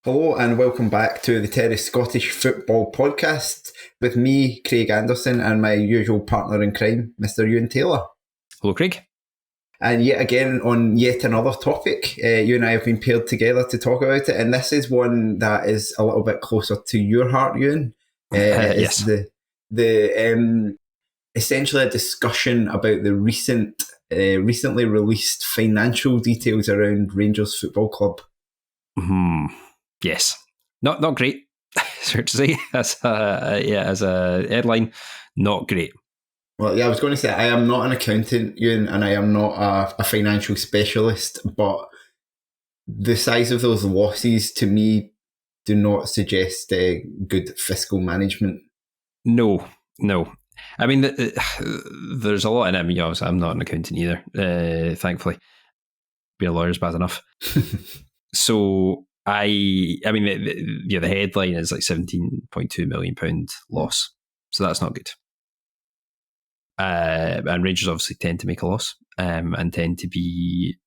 Hello and welcome back to the Terrace Scottish Football Podcast with me, Craig Anderson, and my usual partner in crime, Mr. Euan Taylor. Hello, Craig. And yet again, on yet another topic, you and I have been paired together to talk about it, and this is one that is a little bit closer to your heart, Euan. Yes. Essentially a discussion about the recently released financial details around Rangers Football Club. Yes, not great. Fair to say, as a headline, not great. Well, yeah, I was going to say I am not an accountant, Euan, and I am not a financial specialist, but the size of those losses to me do not suggest good fiscal management. No. I mean, there's a lot in it. I mean, obviously, I'm not an accountant either. Thankfully, being a lawyer is bad enough. So. The headline is like £17.2 million loss. So that's not good. And Rangers obviously tend to make a loss and tend to be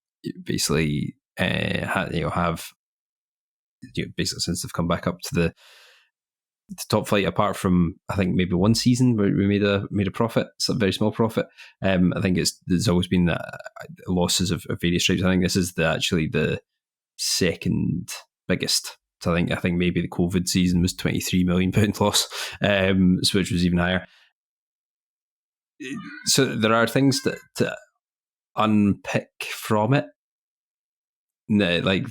basically, basically since they've come back up to the top flight, apart from, I think, maybe one season where we made a profit. It's a very small profit. I think there's always been losses of various types. I think this is actually the second biggest. So I think maybe the COVID season was £23 million loss, which was even higher. So there are things to unpick from it.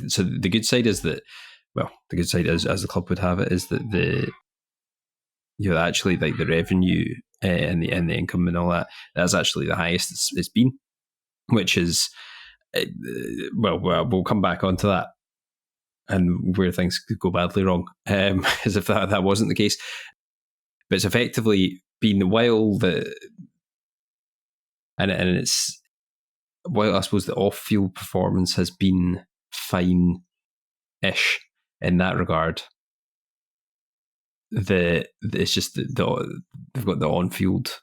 So the good side is that, the good side is, as the club would have it, is that actually like the revenue and the income and all that's actually the highest it's been, which is we'll come back onto that. And where things could go badly wrong, as if that wasn't the case. But it's effectively been while I suppose the off-field performance has been fine-ish in that regard. It's just they've got the on-field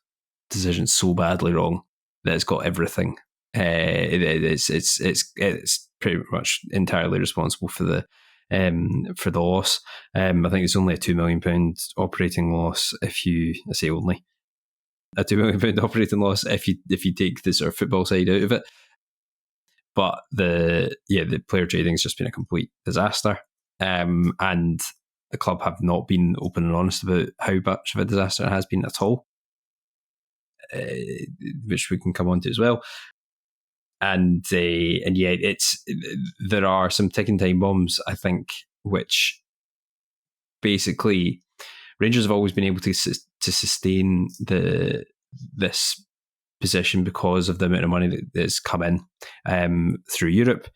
decision so badly wrong that it's got everything. It's pretty much entirely responsible for the loss. I think it's only a £2 million operating loss if you a £2 million operating loss if you take the sort of football side out of it. But the player trading's just been a complete disaster, and the club have not been open and honest about how much of a disaster it has been at all, which we can come on to as well. And there are some ticking time bombs, I think, which basically Rangers have always been able to sustain this position because of the amount of money that's come in through Europe,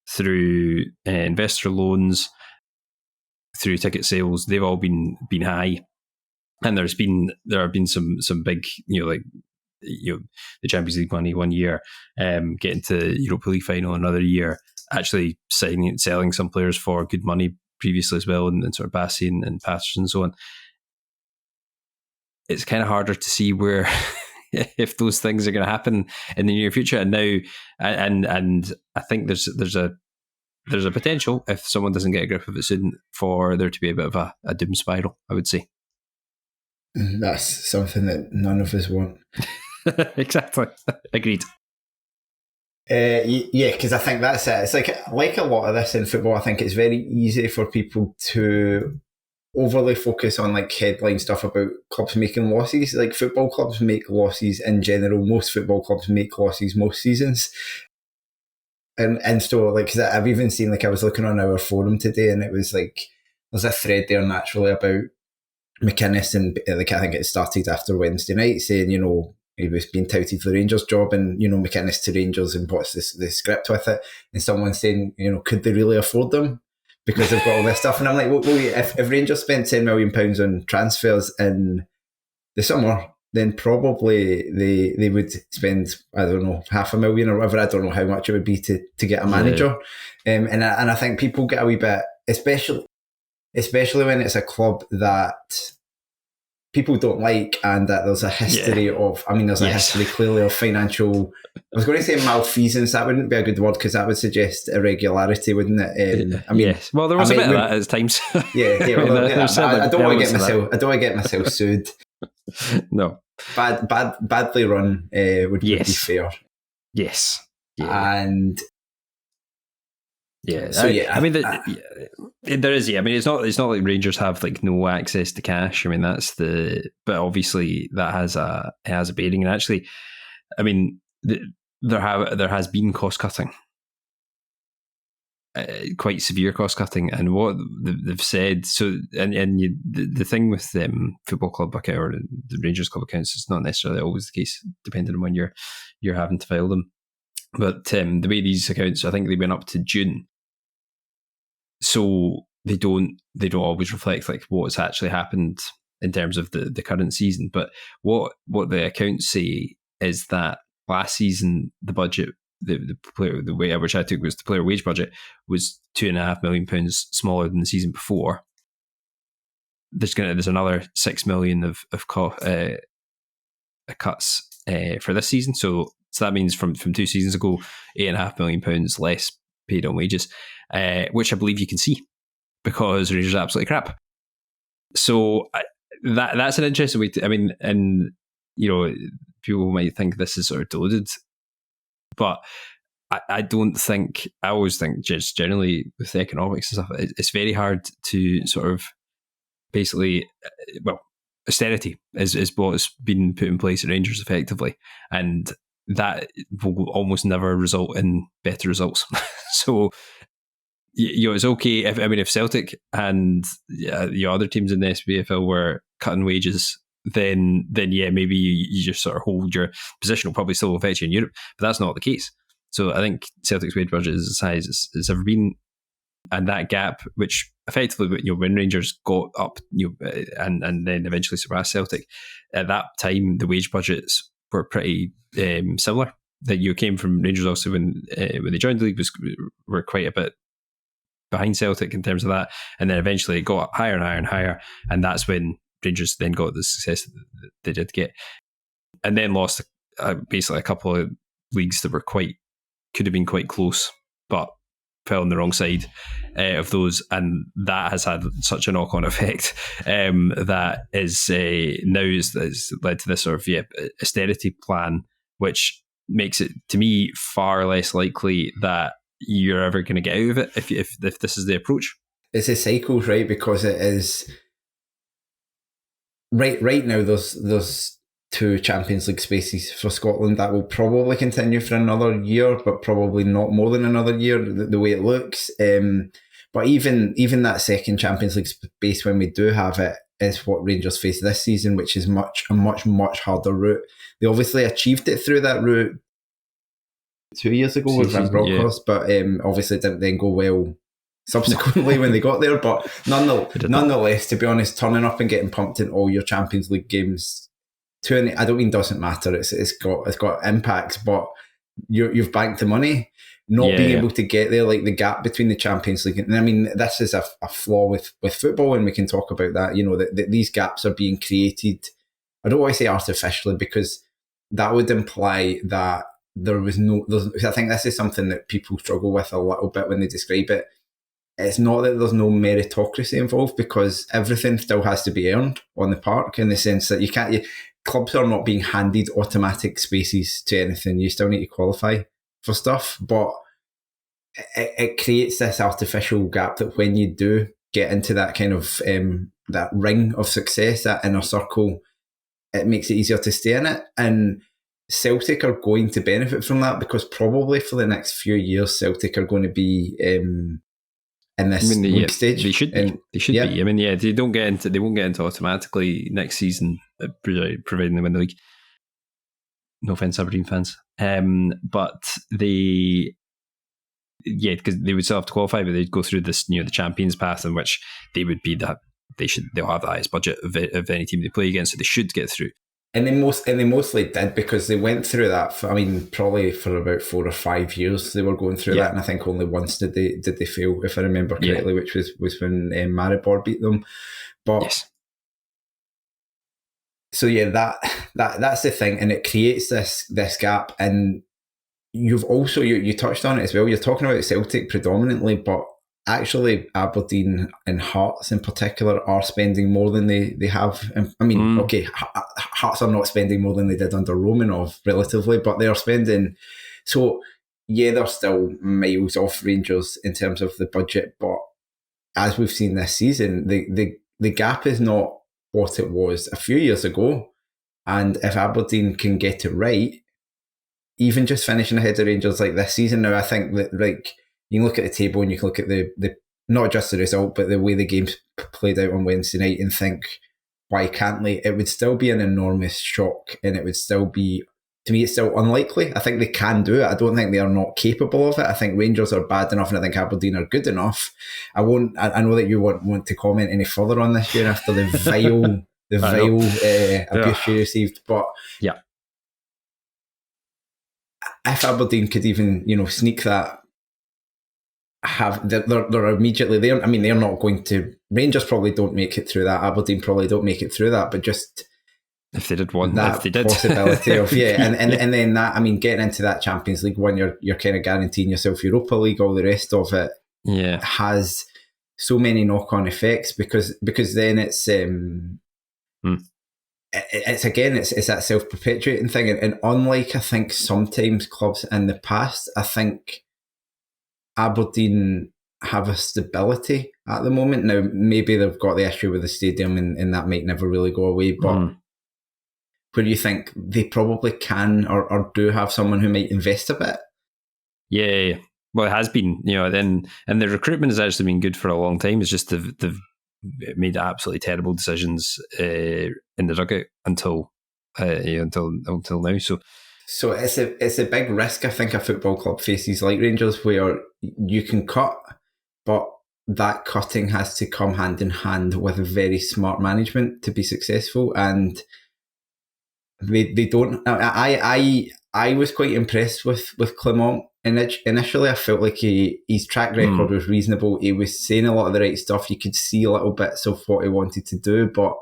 through investor loans, through ticket sales. They've all been high, and there have been some big, the Champions League money one year, getting to Europa League final another year, actually selling some players for good money previously as well, and sort of Bassi and Patterson and so on. It's kind of harder to see where if those things are going to happen in the near future. And now, and I think there's a potential, if someone doesn't get a grip of it soon, for there to be a bit of a doom spiral, I would say. That's something that none of us want. Exactly. Agreed. Because I think that's it. It's like a lot of this in football, I think it's very easy for people to overly focus on like headline stuff about clubs making losses. Like football clubs make losses in general. Most football clubs make losses most seasons. And so like, cause I've even seen, like I was looking on our forum today and it was like, there's a thread there naturally about McInnes, and like I think it started after Wednesday night saying, he was being touted for the Rangers job, and McInnes to Rangers, and what's the script with it, and someone saying, could they really afford them because they've got all this stuff? And I'm like, well, if Rangers spent £10 million on transfers in the summer, then probably they would spend, I don't know, $500,000 or whatever. I don't know how much it would be to get a manager. Yeah. And I think people get a wee bit, especially when it's a club that people don't like, and that there's a history of, there's a history clearly of financial was going to say malfeasance. That wouldn't be a good word because that would suggest irregularity, wouldn't it? I mean, yes. Well, there was a bit of that at times. Yeah. I don't want to get myself. I don't want to get myself sued. No. Badly run would be fair. Yes. Yeah. And yeah. So I mean, there is. Yeah. I mean, it's not like Rangers have like no access to cash. I mean, but obviously that has a bearing. And actually, I mean, there has been cost cutting. Quite severe cost cutting, and what they've said. So, the thing with football club account or the Rangers club accounts is not necessarily always the case, depending on when you're having to file them. But the way these accounts, I think they went up to June, so they don't always reflect like what's actually happened in terms of the current season. But what the accounts say is that last season the budget. The way which I took was the player wage budget was £2.5 million smaller than the season before. There's another £6 million of cuts for this season. So that means from 2 seasons ago, £8.5 million less paid on wages, which I believe you can see because Rangers are absolutely crap. So that's an interesting way to. I mean, and people might think this is sort of deluded. But I don't think, I always think just generally with economics and stuff, it's very hard to sort of basically, austerity is what's been put in place at Rangers effectively. And that will almost never result in better results. So, it's okay if Celtic and the other teams in the SPFL were cutting wages, then yeah, maybe you just sort of hold your position. Will probably still affect you in Europe, but that's not the case. So I think Celtic's wage budget is as high as it's ever been, and that gap, which effectively, when Rangers got up, and then eventually surpassed Celtic, at that time the wage budgets were pretty similar. That you came from Rangers also when they joined the league were quite a bit behind Celtic in terms of that, and then eventually it got up higher and higher and higher, and that's when Rangers then got the success that they did get, and then lost basically a couple of leagues that could have been quite close, but fell on the wrong side of those, and that has had such a knock-on effect that is now has led to this sort of austerity plan, which makes it, to me, far less likely that you're ever going to get out of it if this is the approach. It's a cycle, right? Because it is. Right now, there's 2 Champions League spaces for Scotland that will probably continue for another year, but probably not more than another year, the way it looks. But even that second Champions League space, when we do have it, is what Rangers face this season, which is a much harder route. They obviously achieved it through that route 2 years ago with Van Bronckhorst, but obviously didn't then go well subsequently when they got there. But nonetheless, to be honest, turning up and getting pumped in all your Champions League games, I don't mean doesn't matter. It's got impacts, but you've banked the money. Not being able to get there, like the gap between the Champions League, and I mean this is a flaw with football, and we can talk about that. That these gaps are being created. I don't want to say artificially, because that would imply that there was I think this is something that people struggle with a little bit when they describe it. It's not that there's no meritocracy involved, because everything still has to be earned on the park, in the sense that clubs are not being handed automatic spaces to anything. You still need to qualify for stuff, but it creates this artificial gap that when you do get into that kind of that ring of success, that inner circle, it makes it easier to stay in it. And Celtic are going to benefit from that, because probably for the next few years Celtic are going to be in this league stage. They should be. They should be. I mean, they won't get into automatically next season, providing they win the league. No offense, Aberdeen fans. But because they would still have to qualify, but they'd go through this, the Champions path, in which they would be they'll have the highest budget of any team they play against, so they should get through. And they mostly did, because they went through that probably for about 4 or 5 years they were going through that, and I think only once did they fail, if I remember correctly, which was when Maribor beat them. But so that's the thing, and it creates this gap, and you've also, you touched on it as well, you're talking about Celtic predominantly, but actually Aberdeen and Hearts in particular are spending more than they have. I mean, okay, Hearts are not spending more than they did under Romanov relatively, but they are spending. So yeah, they're still miles off Rangers in terms of the budget, but as we've seen this season, the gap is not what it was a few years ago. And if Aberdeen can get it right, even just finishing ahead of Rangers like this season now, I think that, like, you can look at the table and you can look at the not just the result, but the way the game's played out on Wednesday night and think, why can't they? It would still be an enormous shock, and it would still be, to me, it's still unlikely. I think they can do it. I don't think they are not capable of it. I think Rangers are bad enough, and I think Aberdeen are good enough. I know that you want to comment any further on this year after the vile abuse you received, but yeah. If Aberdeen could even, sneak that, they're immediately there. I mean, they're not going to. Rangers probably don't make it through that. Aberdeen probably don't make it through that. But just if they did one, that if they did. possibility of and then that. I mean, getting into that Champions League one, you're kind of guaranteeing yourself Europa League. All the rest of it, has so many knock-on effects because then it's. It's that self-perpetuating thing, and unlike I think sometimes clubs in the past, I think Aberdeen have a stability at the moment. Now maybe they've got the issue with the stadium, and that might never really go away, but where you think they probably can or do have someone who might invest a bit. Yeah. Well, it has been, and the recruitment has actually been good for a long time. It's just they've made absolutely terrible decisions in the dugout until now. So it's a big risk I think a football club faces like Rangers, where you can cut, but that cutting has to come hand in hand with very smart management to be successful, and they don't. I was quite impressed with Clement. Initially, I felt like his track record was reasonable. He was saying a lot of the right stuff. You could see little bits of what he wanted to do, but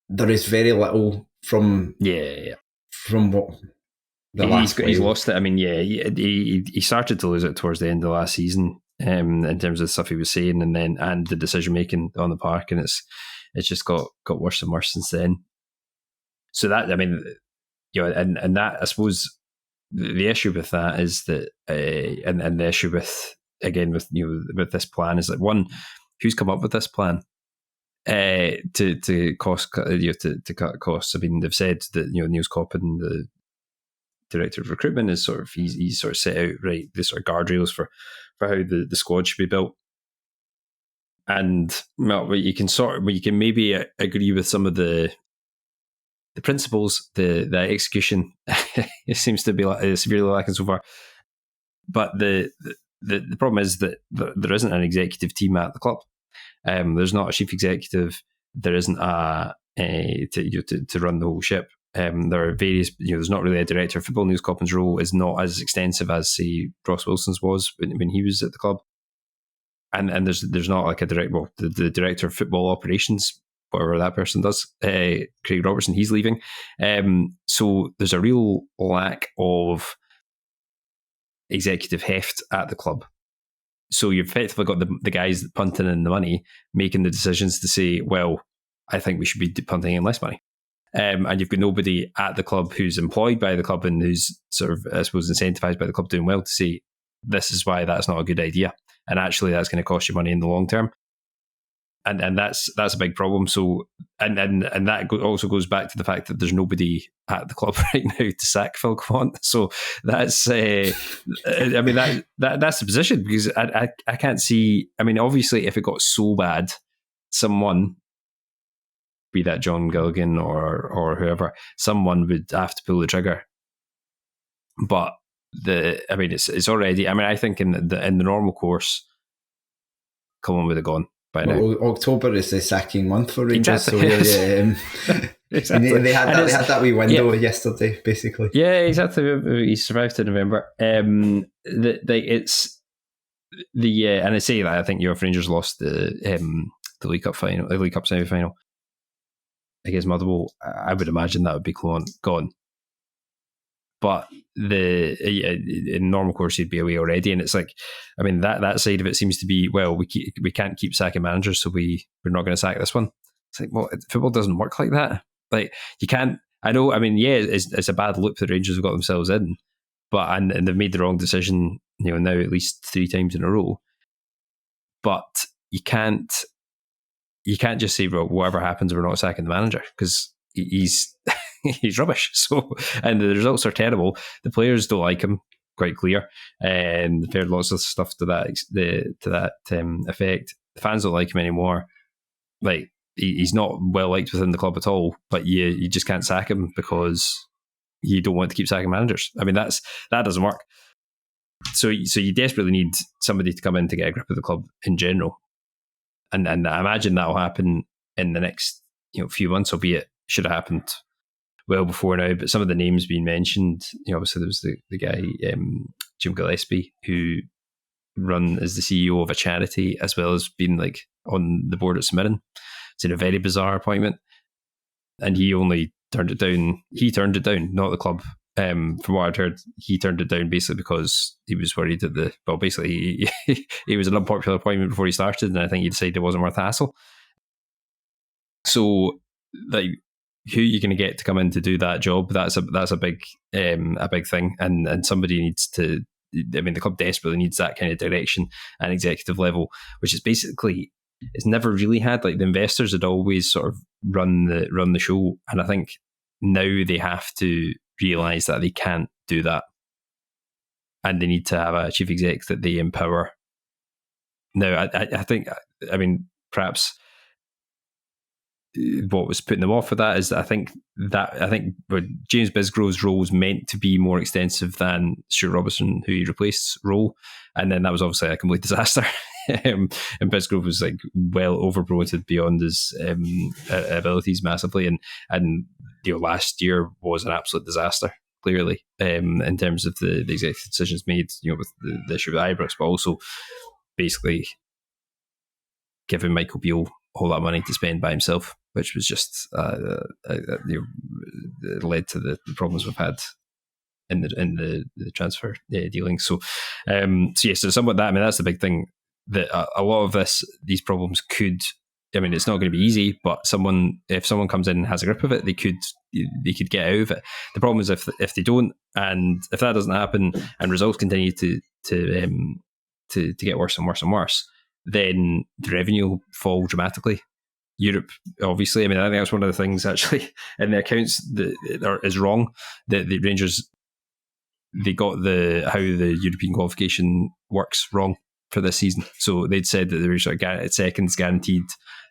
there is very little from what the last. He's lost it. I mean, he started to lose it towards the end of last season, in terms of the stuff he was saying, and the decision making on the park, and it's just got worse and worse since then. So that, I mean, and that, I suppose. The issue with that is that, and the issue with this plan is that, one, who's come up with this plan to cut costs. I mean, they've said that Niels Coppin, the director of recruitment, is he's sort of set out the sort of guardrails for how the squad should be built. And you can maybe agree with some of the principles, the execution it seems to be severely lacking so far. But the problem is that there isn't an executive team at the club. There's not a chief executive. There isn't to run the whole ship. There are various. There's not really a director of football. Niels Coppin's role is not as extensive as, say, Ross Wilson's was when he was at the club. And there's not like a the director of football operations, whatever that person does, Craig Robertson, he's leaving. So there's a real lack of executive heft at the club. So you've effectively got the guys punting in the money, making the decisions to say, well, I think we should be punting in less money. And you've got nobody at the club who's employed by the club and who's sort of, I suppose, incentivized by the club doing well to say, this is why that's not a good idea. And actually that's going to cost you money in the long term. And that's a big problem. So and that also goes back to the fact that there's nobody at the club right now to sack Phil Quant. So that's I mean that's the position, because I can't see. I mean, obviously, if it got so bad, someone, be that John Gilligan or whoever, someone would have to pull the trigger. But it's already. I mean, I think in the normal course, Cullen would have gone by now. October is the sacking month for Rangers, exactly. So exactly. They had that wee window yesterday, basically. Yeah, exactly. He survived to November. And I say that I think if Rangers lost the League Cup final, the League Cup semi-final against Motherwell, I would imagine that would be gone. but in normal course he'd be away already, and it's like, I mean, that side of it seems to be, well, we can't keep sacking managers, so we're not going to sack this one. It's like, well, football doesn't work like that. Like, you can't. I know. I mean, yeah, it's a bad loop the Rangers have got themselves in, but and they've made the wrong decision, now at least 3 times in a row. But you can't just say, well, whatever happens, we're not sacking the manager, because he's he's rubbish. So, and the results are terrible. The players don't like him, quite clear, and they've heard lots of stuff to that effect. The fans don't like him anymore. Like, he's not well liked within the club at all. But you just can't sack him because you don't want to keep sacking managers. I mean, that doesn't work. So you desperately need somebody to come in to get a grip of the club in general. And I imagine that'll happen in the next few months, albeit should have happened well before now. But some of the names being mentioned, obviously there was the guy, Jim Gillespie, who is the CEO of a charity, as well as being like on the board at St Mirren. It's in a very bizarre appointment, and he only turned it down. He turned it down, not the club. From what I'd heard, he turned it down basically because he was worried that basically he was an unpopular appointment before he started, and I think he decided it wasn't worth the hassle. So, like, who you're going to get to come in to do that job? That's a big thing, and somebody needs to. I mean, the club desperately needs that kind of direction and executive level, which is basically, it's never really had. Like, the investors had always sort of run the show, and I think now they have to realise that they can't do that, and they need to have a chief exec that they empower. Now, I think, I mean, perhaps what was putting them off with that is that I think James Bisgrove's role was meant to be more extensive than Stuart Robertson, who he replaced, role, and then that was obviously a complete disaster. And Bisgrove was like well overpromoted beyond his abilities massively, and last year was an absolute disaster, clearly, in terms of the executive decisions made, with the issue with Ibrox, but also basically giving Michael Beale all that money to spend by himself, which was just led to the problems we've had in the transfer dealings. So somewhat that. I mean, that's the big thing, that a lot of these problems could. I mean, it's not going to be easy, but if someone comes in and has a grip of it, they could get out of it. The problem is if they don't, and if that doesn't happen, and results continue to get worse and worse and worse, then the revenue will fall dramatically. Europe, obviously, I mean, I think that's one of the things actually in the accounts that is wrong. That the Rangers, they got how the European qualification works wrong for this season. So they'd said that they were seconds guaranteed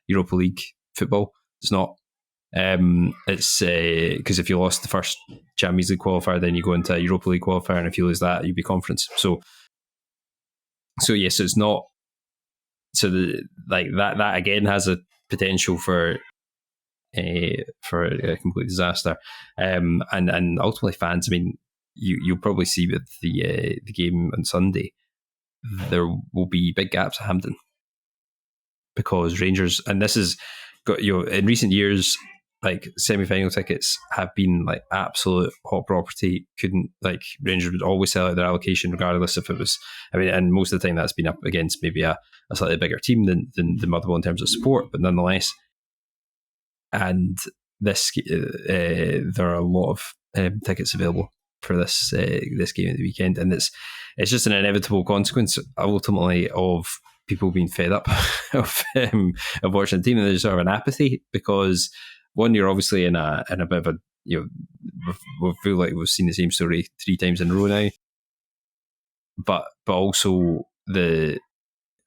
Europa League football. It's not. It's because if you lost the first Champions League qualifier, then you go into a Europa League qualifier, and if you lose that, you'd be conference. So yes, it's not. So that again has a potential for a complete disaster, and ultimately fans. I mean, you'll probably see with the game on Sunday, there will be big gaps at Hampden, because Rangers, and this is got in recent years, like, semi-final tickets have been like absolute hot property. Rangers would always sell out their allocation regardless if it was, I mean, and most of the time that's been up against maybe a slightly bigger team than Motherwell in terms of support, but nonetheless. And this there are a lot of tickets available for this game at the weekend, and it's just an inevitable consequence ultimately of people being fed up of watching the team, and there's sort of an apathy, because one, you're obviously in a bit of a, we feel like we've seen the same story 3 times in a row now, but also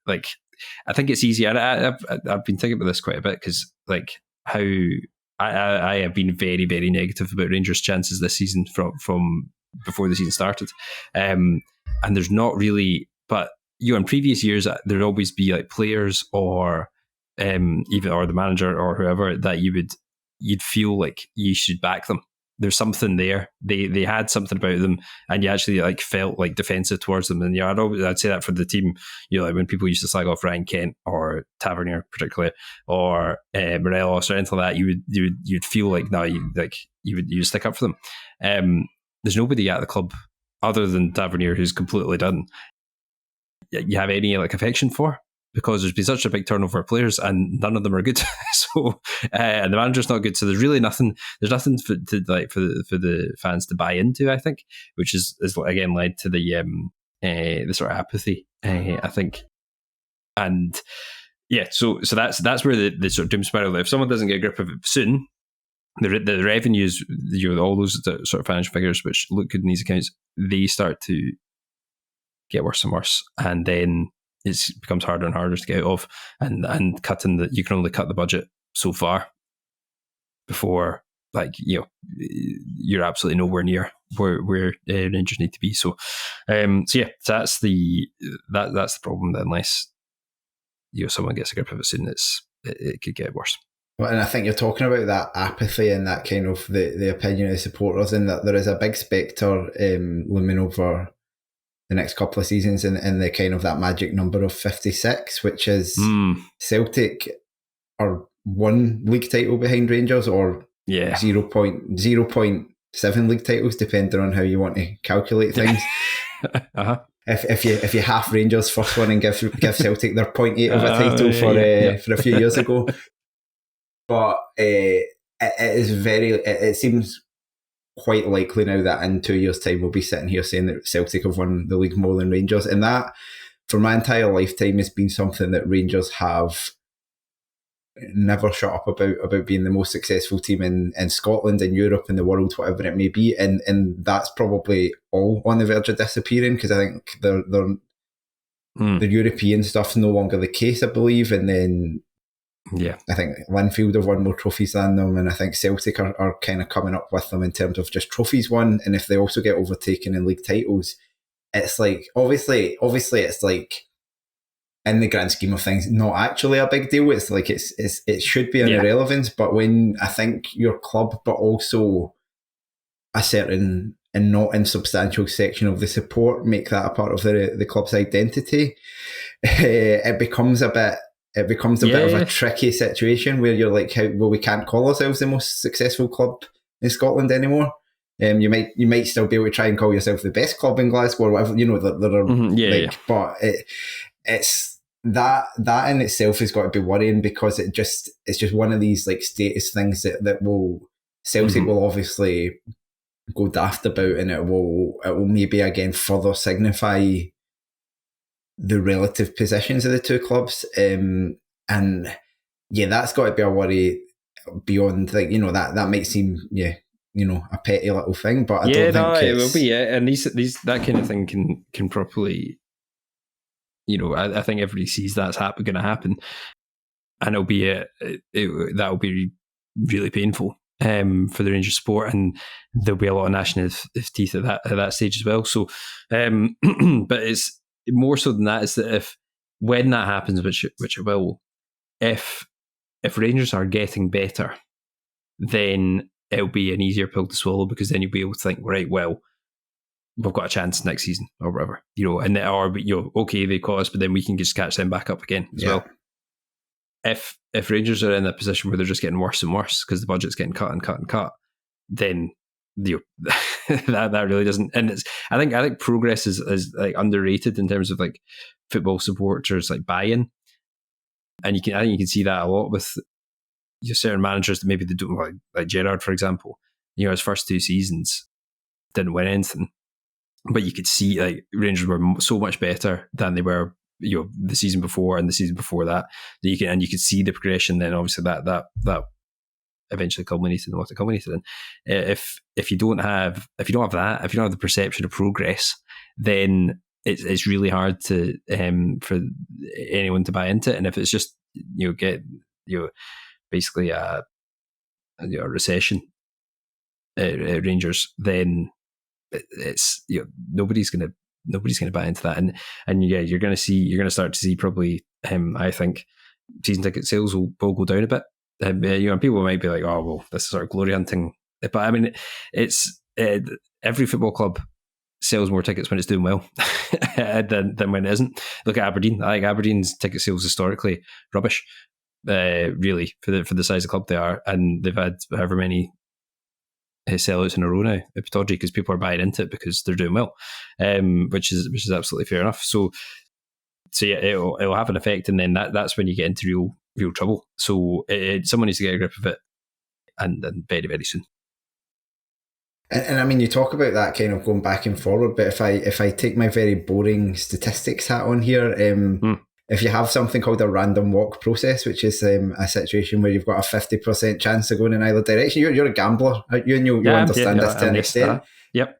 I think it's easy. I've been thinking about this quite a bit, because like how I have been very, very negative about Rangers' chances this season from before the season started, and there's not really, but in previous years there'd always be like players or even or the manager or whoever that you'd feel like you should back them. There's something there. They had something about them, and you actually like felt like defensive towards them. And I'd say that for the team. Like when people used to slag off Ryan Kent or Tavernier particularly, or Morelos or anything like that, you'd feel like no, you would stick up for them. there's nobody at the club other than Tavernier who's completely done. You have any like affection for, because there's been such a big turnover of players and none of them are good. So and the manager's not good. So there's really nothing. There's nothing for the fans to buy into, I think, which is again led to the sort of apathy, I think. And yeah, so that's where the sort of doom spiral. If someone doesn't get a grip of it soon, the revenues, all those sort of financial figures which look good in these accounts, they start to get worse and worse, and then it becomes harder and harder to get out of, and cutting that, you can only cut the budget so far before, like, you're absolutely nowhere near where Rangers need to be. So yeah, that's the problem, that unless someone gets a grip of it soon, it could get worse. Well, and I think you're talking about that apathy and that kind of the opinion of the supporters, and that there is a big spectre looming over the next couple of seasons in the kind of that magic number of 56, which is Celtic are one league title behind Rangers, or 0.7 league titles, depending on how you want to calculate things. Uh-huh. If you half Rangers first one and give Celtic their 0.8 of a title for a few years ago. But it seems quite likely now that in 2 years' time we'll be sitting here saying that Celtic have won the league more than Rangers. And that, for my entire lifetime, has been something that Rangers have never shut up about being the most successful team in Scotland, in Europe, in the world, whatever it may be. And that's probably all on the verge of disappearing, because I think the European stuff's no longer the case, I believe. And then I think Linfield have won more trophies than them, and I think Celtic are kind of coming up with them in terms of just trophies won. And if they also get overtaken in league titles, it's like, obviously it's like, in the grand scheme of things, not actually a big deal. It's like it should be an irrelevance, but when I think your club, but also a certain and not insubstantial section of the support make that a part of the club's identity, it becomes a bit of a tricky situation where you're like, we can't call ourselves the most successful club in Scotland anymore. You might still be able to try and call yourself the best club in Glasgow or whatever, but it's that in itself has got to be worrying, because it's just one of these like status things that will Celtic will obviously go daft about, and it will maybe again further signify the relative positions of the two clubs, and that's got to be a worry beyond, like, that might seem a petty little thing, but I don't think it will be. And these that kind of thing can properly, I think everybody sees that's going to happen, and it'll be that'll be really painful for the Rangers support, and there'll be a lot of gnashing of teeth at that stage as well. So, but it's more so than that, is that when that happens, which it will, if Rangers are getting better, then it'll be an easier pill to swallow, because then you'll be able to think, right, well, we've got a chance next season or whatever, okay, they caught us, but then we can just catch them back up again as well. If Rangers are in a position where they're just getting worse and worse because the budget's getting cut and cut and cut, then that really doesn't. And I think progress is like underrated in terms of like football supporters like buy-in, and I think you can see that a lot with certain managers that maybe they don't, like Gerrard, for example. His first 2 seasons didn't win anything, but you could see like Rangers were so much better than they were the season before and the season before that. You could see the progression. Then obviously that eventually culminated in what it culminated in. If you don't have that, if you don't have the perception of progress, then it's really hard to for anyone to buy into it. And if it's just basically a recession at Rangers, then it's nobody's going to buy into that, and you're going to start to see probably I think season ticket sales will go down a bit. People might be like, oh well, this is sort of glory hunting, but I mean, it's every football club sells more tickets when it's doing well than when it isn't. Look at Aberdeen. I think Aberdeen's ticket sales historically rubbish, really, for the size of club they are, and they've had however many sellouts in a row now at Pittodrie because people are buying into it because they're doing well, which is absolutely fair enough. So yeah, it'll have an effect, and then that's when you get into real trouble. So someone needs to get a grip of it, and very, very soon. And I mean, you talk about that kind of going back and forward, but if I take my very boring statistics hat on here, if you have something called a random walk process, which is a situation where you've got a 50% chance of going in either direction, you're a gambler, you understand this to an extent. Yep.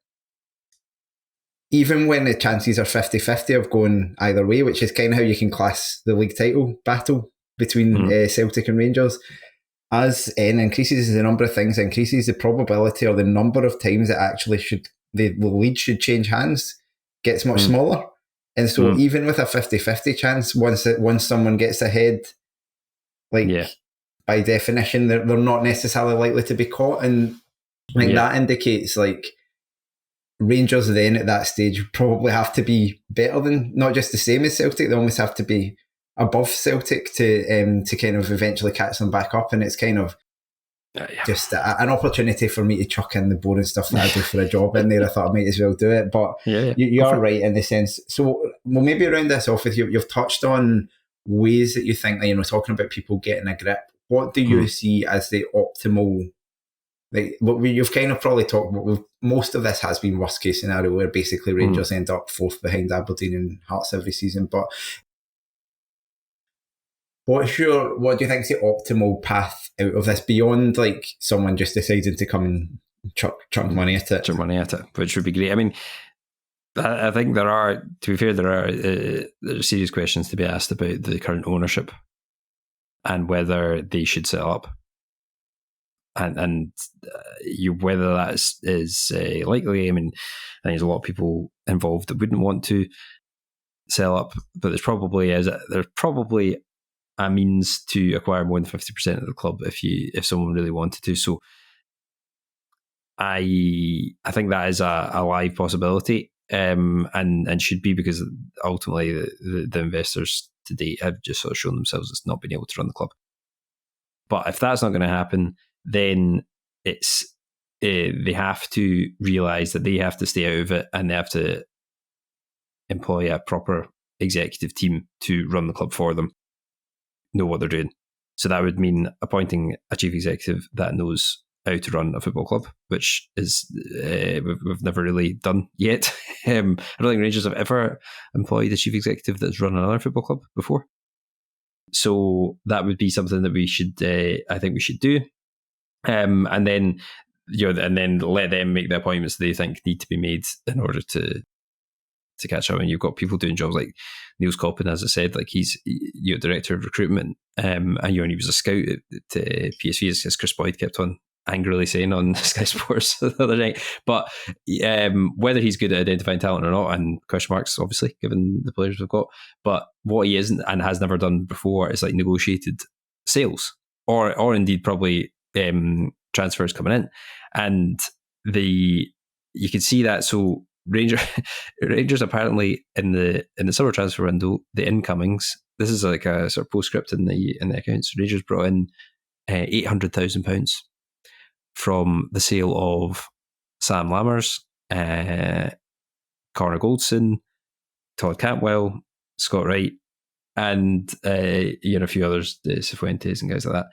Even when the chances are 50-50 of going either way, which is kind of how you can class the league title battle between Celtic and Rangers, as N increases, the number of things increases, the probability or the number of times that actually the lead should change hands gets much smaller. And so even with a 50-50 chance, once someone gets ahead, by definition, they're not necessarily likely to be caught. And I think that indicates Rangers then at that stage probably have to be better than, not just the same as Celtic, they almost have to be above Celtic to kind of eventually catch them back up. And it's kind of just an opportunity for me to chuck in the boring stuff that I do for a job in there. I thought I might as well do it. But you are right in the sense. So we'll maybe round this off with you. You've touched on ways that you think, talking about people getting a grip. What do you see as the optimal? You've kind of probably talked about, most of this has been worst case scenario where basically Rangers end up fourth behind Aberdeen and Hearts every season. But what do you think is the optimal path out of this beyond someone just deciding to come and chuck money at it? Chuck money at it, which would be great. I mean, I think there are serious questions to be asked about the current ownership and whether they should sell up. And whether that is likely. I mean, I think there's a lot of people involved that wouldn't want to sell up, but there's probably a means to acquire more than 50% of the club if someone really wanted to. So I think that is a live possibility, and should be, because ultimately the investors to date have just sort of shown themselves as not being able to run the club. But if that's not going to happen, then it's they have to realise that they have to stay out of it, and they have to employ a proper executive team to run the club for them, know what they're doing. So that would mean appointing a chief executive that knows how to run a football club, which is we've never really done yet. I don't think Rangers have ever employed a chief executive that's run another football club before. So that would be something that we should, I think we should do. And then let them make the appointments they think need to be made in order to catch up. And you've got people doing jobs like Niels Coppin, as I said, he's director of recruitment, and he was a scout at PSV, as Chris Boyd kept on angrily saying on Sky Sports the other night. But whether he's good at identifying talent or not, and question marks, obviously, given the players we've got. But what he isn't and has never done before is negotiated sales, or indeed probably transfers coming in, and you can see that. So Rangers apparently in the summer transfer window, the incomings, this is a sort of postscript in the accounts. Rangers brought in £800,000 from the sale of Sam Lammers, Connor Goldson, Todd Cantwell, Scott Wright, and a few others, Cifuentes and guys like that.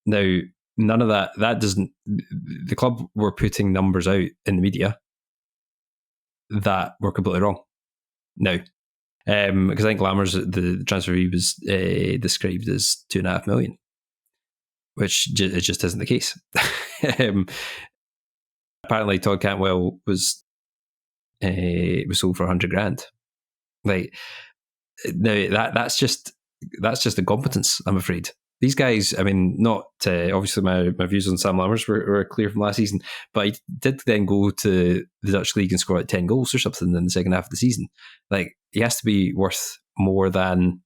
Now, none of that doesn't. The club were putting numbers out in the media that were completely wrong. Now, because I think Lammers, the transfer fee was described as $2.5 million, which it just isn't the case. Apparently, Todd Cantwell was sold for $100,000. Now that's just incompetence, I'm afraid. These guys, I mean, not obviously my views on Sam Lammers were clear from last season, but he did then go to the Dutch league and score 10 goals or something in the second half of the season. He has to be worth more than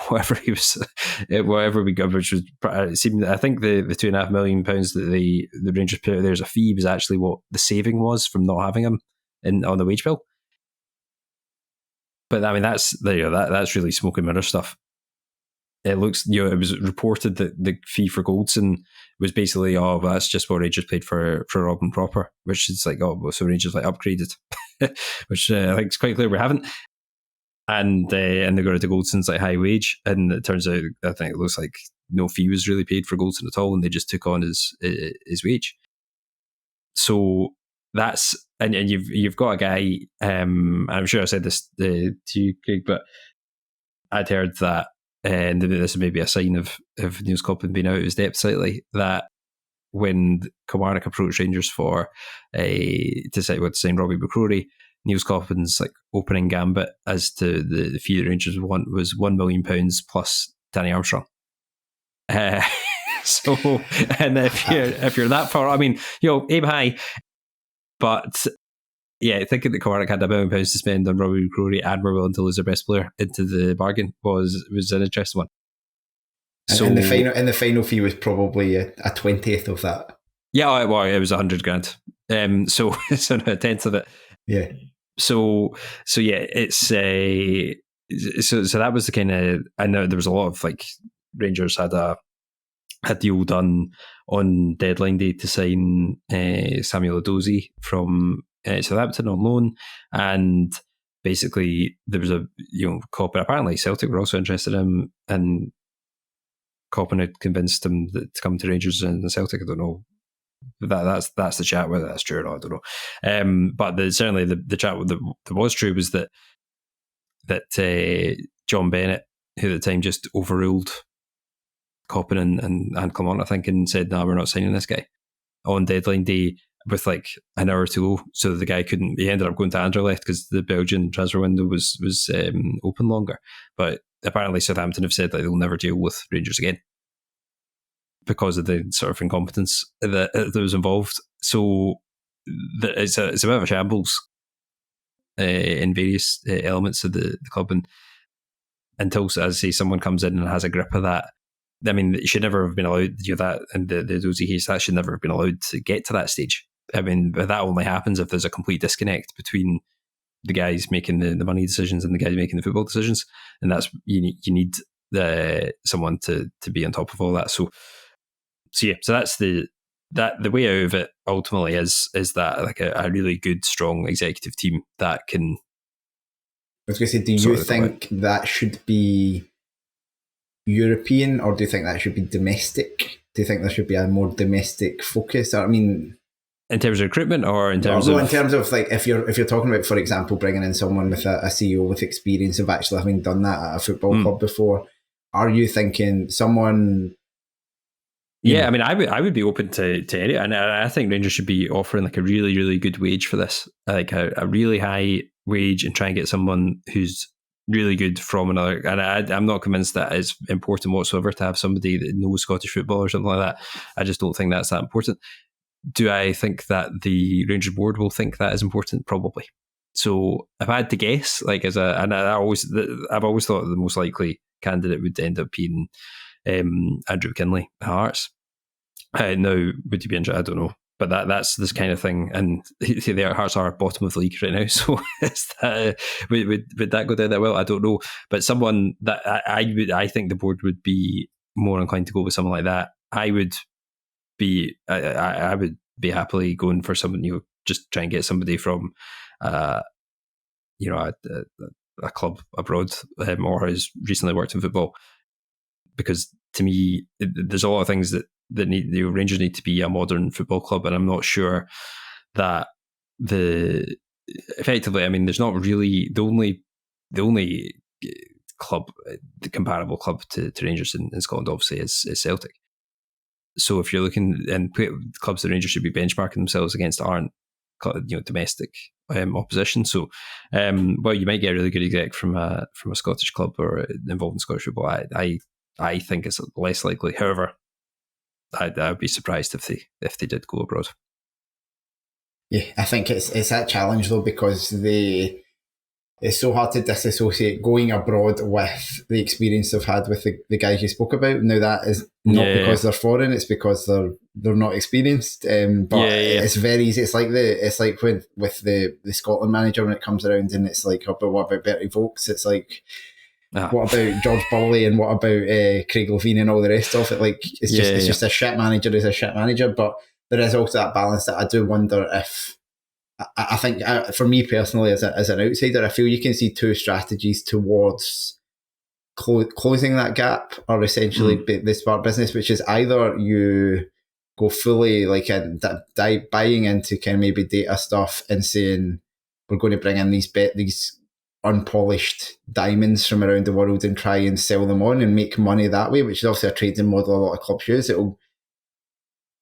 whatever we got, which was seemed. I think the £2.5 million that the Rangers put out there as a fee was actually what the saving was from not having him on the wage bill. But I mean, that's really smoke and mirror stuff. it looks, it was reported that the fee for Goldson was basically, well, that's just what Rangers paid for Robin Proper, which is like, well, so Rangers upgraded, which I think is quite clear we haven't. And they got into Goldson's high wage, and it turns out, I think it looks like no fee was really paid for Goldson at all, and they just took on his wage. So that's, and you've got a guy, I'm sure I said this to you, Craig, but I'd heard that, and this may be a sign of Niels Coppin being out of his depth slightly, that when Kilmarnock approached Rangers to decide what to sign Robbie McCrory, Niels Coppin's opening gambit as to the fee that Rangers would want was £1 million plus Danny Armstrong. So, and if you're that far, I mean, aim high, but yeah, thinking that Kilmarnock had £1 million to spend on Robbie McCrory and were willing to lose their best player into the bargain was an interesting one. So, and the final fee was probably a 20th of that. Yeah, well, it was $100,000. So it's a tenth of it. Yeah. So yeah, it's so that was the kind of, I know there was a lot of Rangers had a deal done on deadline day to sign Samuel Edozie from Southampton on loan, and basically there was a Coppin, apparently Celtic were also interested in him, and Coppin had convinced him to come to Rangers and Celtic. I don't know. That's the chat, whether that's true or not, I don't know. But certainly the chat that was true was that John Bennett, who at the time just overruled Coppin and Kilmarnock, I think, and said, "No, we're not signing this guy," on deadline day with an hour to go. So the guy couldn't. He ended up going to Anderlecht because the Belgian transfer window was open longer. But apparently Southampton have said that they'll never deal with Rangers again because of the sort of incompetence that was involved. So it's a bit of a shambles in various elements of the club, and until, as I say, someone comes in and has a grip of that. I mean, it should never have been allowed, that, and the Dozy case, that should never have been allowed to get to that stage. I mean, but that only happens if there's a complete disconnect between the guys making the money decisions and the guys making the football decisions, and that's you need someone to be on top of all that. So yeah, so that's the way out of it ultimately is that a really good, strong executive team that can. I was going to say, do you think that should be European, or do you think that should be domestic? Do you think there should be a more domestic focus? I mean, in terms of recruitment, or in terms of if you're talking about, for example, bringing in someone with a CEO with experience of actually having done that at a football club before, are you thinking someone? Yeah, I mean, I would be open to any, and I think Rangers should be offering a really, really good wage for this, a really high wage, and try and get someone who's really good from another. And I'm not convinced that is important whatsoever to have somebody that knows Scottish football or something like that. I just don't think that's that important. Do I think that the Rangers board will think that is important? Probably. So if I had to guess, I've always thought the most likely candidate would end up being Andrew McKinley at Hearts. Now, would you be interested? I don't know, but that's this kind of thing, and the Hearts are bottom of the league right now. So would that go down that well? I don't know, but someone that I think the board would be more inclined to go with someone like that. I would be happily going for someone, just try and get somebody from a club abroad, or has recently worked in football, because to me there's a lot of things that need, the Rangers need to be a modern football club, and I'm not sure that effectively, I mean, there's not really the only club, the comparable club to Rangers in Scotland obviously is Celtic. So if you're looking, and clubs that Rangers should be benchmarking themselves against aren't domestic opposition. So well, you might get a really good exec from a Scottish club or involved in Scottish football. I think it's less likely. However, I'd be surprised if they did go abroad. Yeah, I think it's that challenge though, because it's so hard to disassociate going abroad with the experience they've had with the guys you spoke about. Now that is not because they're foreign; it's because they're not experienced. It's very easy. It's like when with the Scotland manager when it comes around, and it's like, oh, but what about Bertie Vogts? It's like, What about George Burley and what about Craig Levein and all the rest of it? Like, it's just a shit manager is a shit manager, but there is also that balance that I do wonder if. I think for me personally, as an outsider, I feel you can see two strategies towards closing that gap, or essentially the smart business, which is either you go fully like buying into kind of maybe data stuff and saying we're going to bring in these unpolished diamonds from around the world and try and sell them on and make money that way, which is obviously a trading model a lot of clubs use. It'll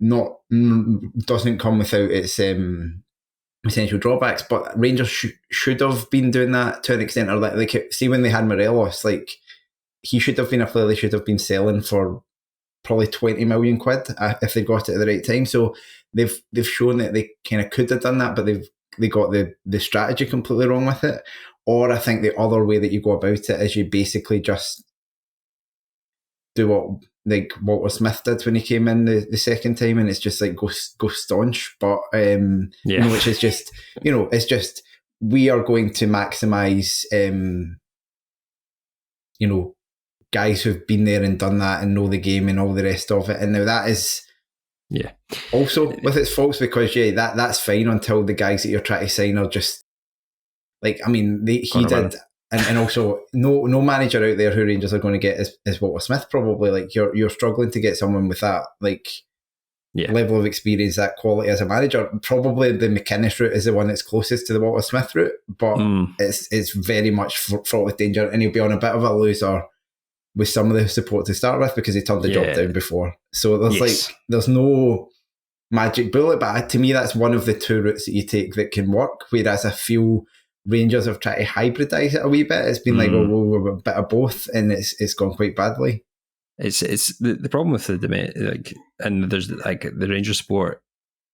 doesn't come without its essential drawbacks, but Rangers should have been doing that to an extent, or like see when they had Morelos, like he should have been a player they should have been selling for probably 20 million quid if they got it at the right time. So they've shown that they kind of could have done that, but they got the strategy completely wrong with it. Or I think the other way that you go about it is you basically just do what like Walter Smith did when he came in the second time, and it's just like go staunch, but which is just it's just we are going to maximise guys who've been there and done that and know the game and all the rest of it. And now that is also with its faults, because that's fine until the guys that you're trying to sign are just like, I mean, he did. And also, no manager out there who Rangers are going to get is Walter Smith, probably. Like, you're struggling to get someone with that level of experience, that quality as a manager. Probably the McInnes route is the one that's closest to the Walter Smith route, but it's very much fraught with danger, and he'll be on a bit of a loser with some of the support to start with because he turned the job down before. So there's no magic bullet, but to me that's one of the two routes that you take that can work, whereas I feel Rangers have tried to hybridise it a wee bit. It's been like, we're a bit of both, and it's gone quite badly. It's the problem with the and there's like the Rangers sport,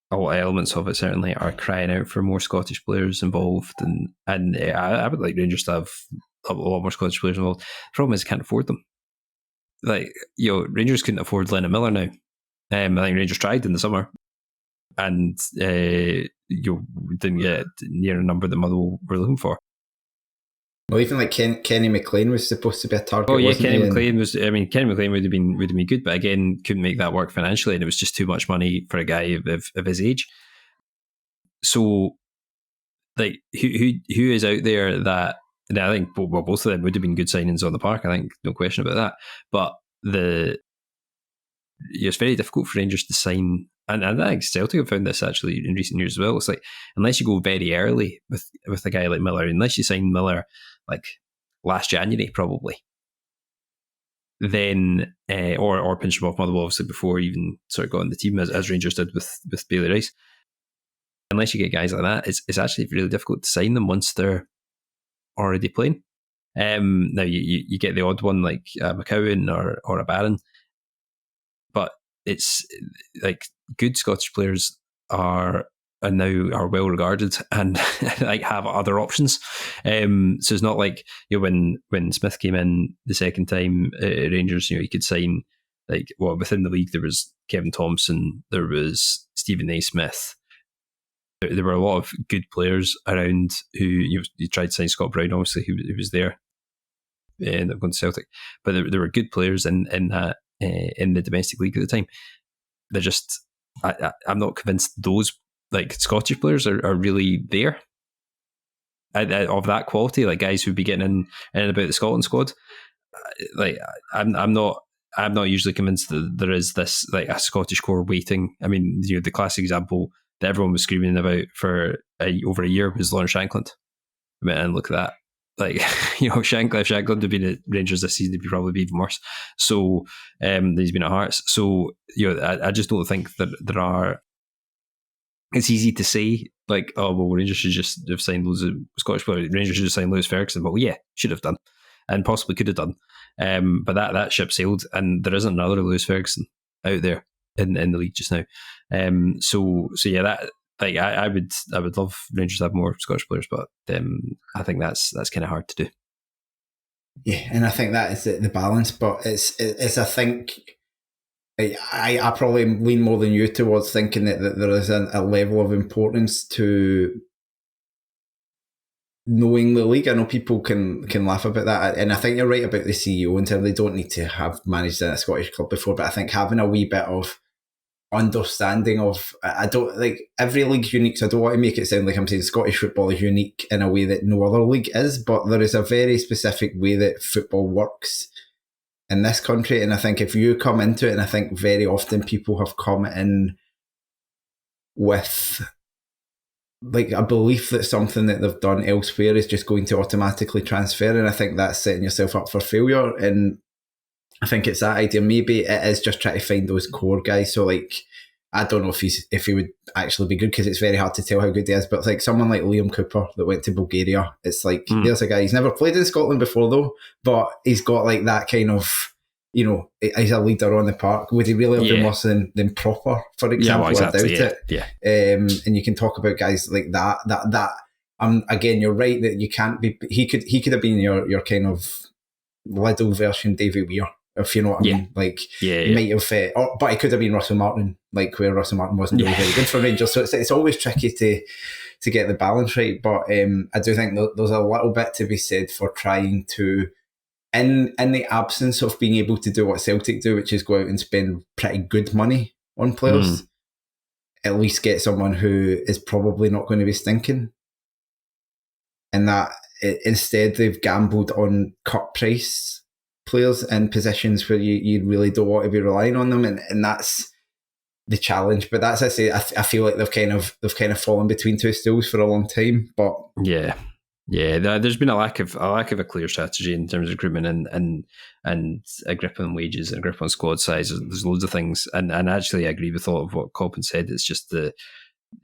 all elements of it certainly are crying out for more Scottish players involved, and I would like Rangers to have a lot more Scottish players involved. The problem is, can't afford them. Like, Rangers couldn't afford Lennon Miller now. I think Rangers tried in the summer, and you didn't get near a number that Motherwell were looking for. Well, even like Kenny McLean was supposed to be a target. Oh yeah, Kenny McLean was. I mean, Kenny McLean would have been good, but again, couldn't make that work financially, and it was just too much money for a guy of his age. So, like, who is out there that? And I think both of them would have been good signings on the park. I think no question about that. But it's very difficult for Rangers to sign, and I think Celtic have found this actually in recent years as well. It's like, unless you go very early with a guy like Miller, unless you sign Miller like last January probably, then or pinch him off Motherwell obviously before he even sort of got on the team as Rangers did with Bailey Rice. Unless you get guys like that, it's actually really difficult to sign them once they're already playing. Now you get the odd one like McCowan or a Barron, but it's like good Scottish players are well regarded and like have other options. So it's not like when Smith came in the second time at Rangers, you could sign within the league there was Kevin Thompson, there was Stephen A. Smith. There were a lot of good players around who you tried to sign Scott Brown, obviously, who was there and ended up going to Celtic. But there were good players in that in the domestic league at the time. They're just, I'm not convinced those like Scottish players are really there of that quality. Like guys who'd be getting in and about the Scotland squad. Like I'm not usually convinced that there is this like a Scottish core waiting. I mean, the classic example that everyone was screaming about for over a year was Lawrence Shankland. I mean, and look at that. Like, Shankland had been at Rangers this season, he'd probably be even worse. So, he's been at Hearts. So, I just don't think that there are. It's easy to say, like, oh, well, Rangers should just have signed loads of Scottish players. Rangers should have signed Lewis Ferguson. Well, yeah, should have done, and possibly could have done. But that ship sailed, and there isn't another Lewis Ferguson out there in the league just now. So yeah, that like I would love Rangers to have more Scottish players, but I think that's kind of hard to do. Yeah, and I think that is the balance. But it's I think I probably lean more than you towards thinking that there is a level of importance to knowing the league. I know people can laugh about that, and I think you're right about the CEO in terms they don't need to have managed in a Scottish club before, but I think having a wee bit of understanding of, I don't, like, every league's unique, so I don't want to make it sound like I'm saying Scottish football is unique in a way that no other league is, but there is a very specific way that football works in this country, and I think if you come into it, and I think very often people have come in with like a belief that something that they've done elsewhere is just going to automatically transfer, and I think that's setting yourself up for failure. And I think it's that idea. Maybe it is just trying to find those core guys. So, like, I don't know if he would actually be good, because it's very hard to tell how good he is. But like someone like Liam Cooper that went to Bulgaria, it's like there's a guy, he's never played in Scotland before though, but he's got like that kind of, you know, he's a leader on the park. Would he really have been worse than Proper, for example? Exactly, I doubt it. And you can talk about guys like that. Again, you're right that you can't be. He could have been your kind of little version Davy Weir, if you know what I mean. Like, he might have, but he could have been Russell Martin, like where Russell Martin wasn't really very good for Rangers. So it's always tricky to get the balance right. But I do think there's a little bit to be said for trying to, in the absence of being able to do what Celtic do, which is go out and spend pretty good money on players, at least get someone who is probably not going to be stinking. And that instead they've gambled on cut price players in positions where you really don't want to be relying on them, and that's the challenge. But that's, I say, I feel like they've kind of fallen between two stools for a long time. But there's been a lack of a clear strategy in terms of recruitment and a grip on wages and a grip on squad size. There's loads of things, and actually I agree with all of what Colpin said. It's just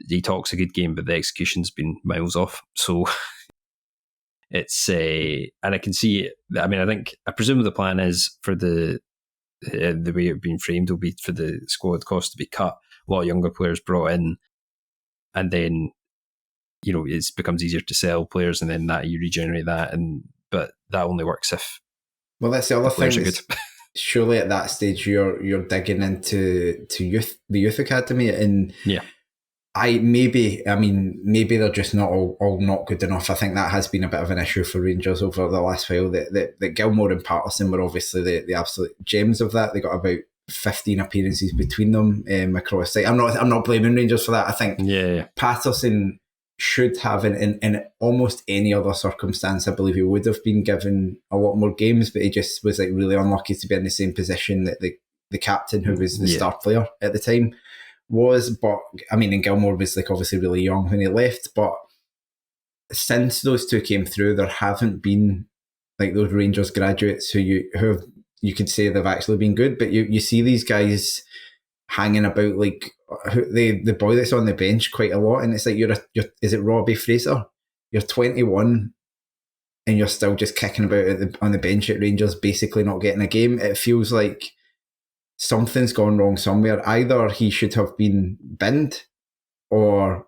he talks a good game, but the execution's been miles off. So it's and I can see it. I mean, I presume the plan is for the way it's been framed will be for the squad cost to be cut, a lot of younger players brought in, and then, you know, it becomes easier to sell players, and then that you regenerate that, but that only works if that's the other players thing. Are good. Surely at that stage you're digging into the youth academy, and maybe they're just not all not good enough. I think that has been a bit of an issue for Rangers over the last while. That Gilmore and Patterson were obviously the absolute gems of that. They got about 15 appearances between them across site. I'm not blaming Rangers for that. I think Patterson should have, in almost any other circumstance, I believe he would have been given a lot more games, but he just was like really unlucky to be in the same position that the captain, who was the star player at the time, was. But I mean, and Gilmore was like obviously really young when he left, but since those two came through, there haven't been like those Rangers graduates who you could say they've actually been good. But you see these guys hanging about, like the boy that's on the bench quite a lot, and it's like you're is it Robbie Fraser? You're 21 and you're still just kicking about on the bench at Rangers, basically not getting a game. It feels like something's gone wrong somewhere. Either he should have been binned or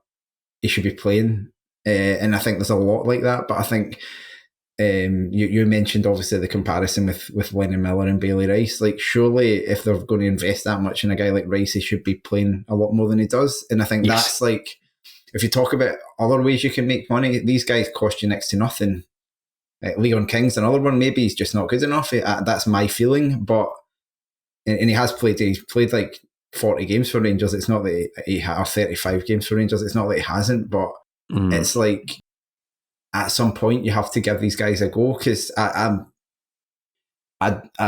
he should be playing. And I think there's a lot like that. But I think you mentioned obviously the comparison with Lennon Miller and Bailey Rice. Like, surely if they're going to invest that much in a guy like Rice, he should be playing a lot more than he does. And I think that's like, if you talk about other ways you can make money, these guys cost you next to nothing. Leon King's another one. Maybe he's just not good enough. That's my feeling. But and he has played. He's played like 40 games for Rangers. It's not that he had 35 games for Rangers. It's not that he hasn't. But it's like, at some point you have to give these guys a go, because I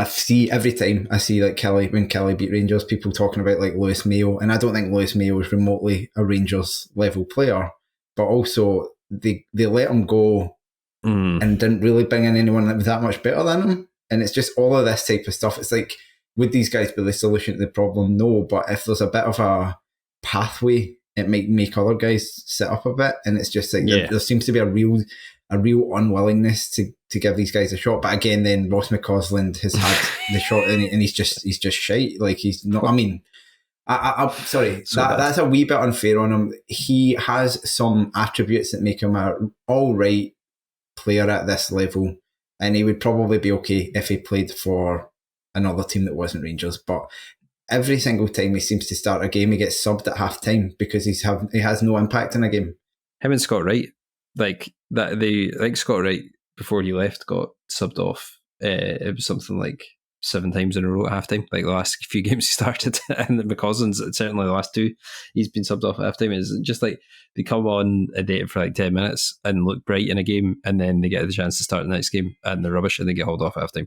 see every time I see like when Kelly beat Rangers, people talking about like Lewis Mayo, and I don't think Lewis Mayo is remotely a Rangers level player, but also they let him go and didn't really bring in anyone that was that much better than him. And it's just all of this type of stuff. It's like, would these guys be the solution to the problem? No, but if there's a bit of a pathway, it might make other guys sit up a bit. And it's just like there seems to be a real unwillingness to give these guys a shot. But again, then Ross McCausland has had the shot, and he's just shite. Like, he's not. I mean, I'm sorry, that's a wee bit unfair on him. He has some attributes that make him a all right player at this level, and he would probably be okay if he played for another team that wasn't Rangers. But every single time he seems to start a game, he gets subbed at half time because he has no impact in a game. Him and Scott Wright, like, that I think Scott Wright, before he left, got subbed off. It was something like 7 times in a row at halftime. Like the last few games he started, and McCausland's certainly the last 2, he's been subbed off at halftime. It's just like they come on a day for like 10 minutes and look bright in a game, and then they get the chance to start the next game and they're rubbish and they get hauled off at halftime.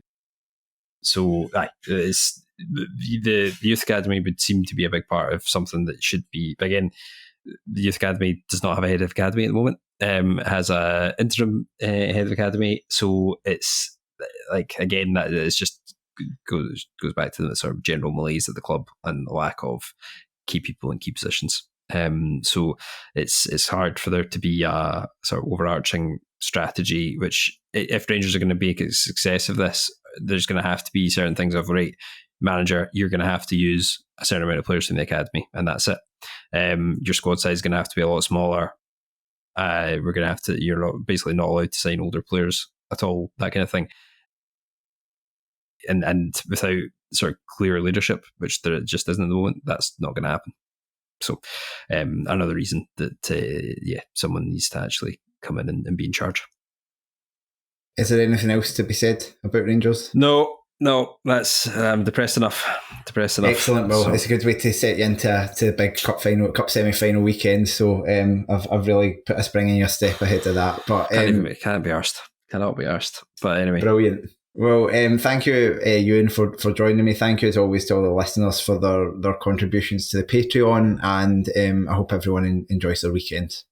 So it's the youth academy would seem to be a big part of something that should be. Again, the youth academy does not have a head of academy at the moment. It has a interim head of academy, so it's like, again, that it's just goes back to the sort of general malaise of the club and the lack of key people in key positions. So it's hard for there to be a sort of overarching strategy, which, if Rangers are going to make a success of this, there's going to have to be certain things of, right, manager, you're going to have to use a certain amount of players from the academy, and that's it. Your squad size is going to have to be a lot smaller. We're going to have to, you're basically not allowed to sign older players at all, that kind of thing. And without sort of clear leadership, which there just isn't at the moment, that's not going to happen. So another reason that someone needs to actually come in and be in charge. Is there anything else to be said about Rangers? No, that's depressed enough. Excellent. Well, it's a good way to set you into the big cup semi-final weekend. So I've really put a spring in your step ahead of that. But can't be arsed. Cannot be arsed. But anyway, brilliant. Well, thank you, Euan, for joining me. Thank you, as always, to all the listeners for their contributions to the Patreon, and I hope everyone enjoys their weekend.